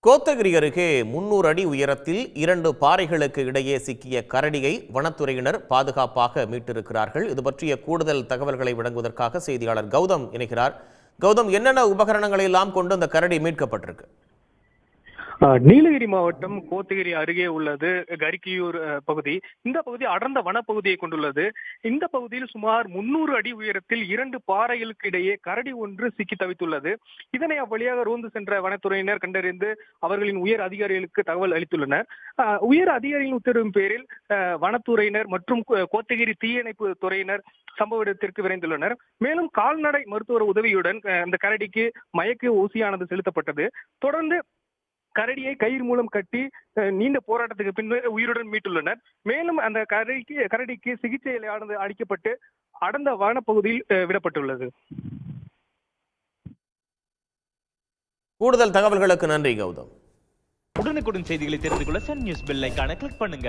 கோத்தகிரி அருகே 300 அடி உயரத்தில் 2 பாறைகளுக்கு இடையே சிக்கிய கரடியை வனத்துறையினர் பாதுகாப்பாக மீட்டிருக்கிறார்கள். இது பற்றிய கூடுதல் தகவல்களை வழங்குவதற்காக செய்தியாளர் கௌதம் இணைகிறார். கௌதம், என்னென்ன உபகரணங்களை எல்லாம் கொண்டு அந்த கரடி மீட்கப்பட்டிருக்கு? நீலகிரி மாவட்டம் கோத்தகிரி அருகே உள்ளது கரிக்கியூர் பகுதி. இந்த பகுதி அடர்ந்த வனப்பகுதியை கொண்டுள்ளது. இந்த பகுதியில் சுமார் 300 அடி உயரத்தில் 2 பாறைகளுக்கு இடையே கரடி ஒன்று சிக்கி தவித்துள்ளது. இதனை அவ்வழியாக ரோந்து சென்ற வனத்துறையினர் கண்டறிந்து அவர்களின் உயர் அதிகாரிகளுக்கு தகவல் அளித்துள்ளனர். உயர் அதிகாரிகளின் உத்தரவின் பேரில் வனத்துறையினர் மற்றும் கோத்தகிரி தீயணைப்பு துறையினர் சம்பவ இடத்திற்கு விரைந்துள்ளனர். மேலும் கால்நடை மருத்துவர் உதவியுடன் அந்த கரடிக்கு மயக்க ஊசியானது செலுத்தப்பட்டது. தொடர்ந்து கரடியை கயிறு மூலம் கட்டி நீண்ட போராட்டத்துக்கு பின்னர் உயிருடன் மீட்டுள்ளனர். மேலும் அந்த கரடிக்கு சிகிச்சையானது அளிக்கப்பட்டு அடர்ந்த வனப்பகுதியில் விடப்பட்டுள்ளது. கூடுதல் தகவல்களுக்கு நன்றி கௌதம். உடனுக்குடன் செய்திகளை தெரிந்து கொள்ள சன் நியூஸ் பெல் ஐகானை கிளிக் பண்ணுங்க.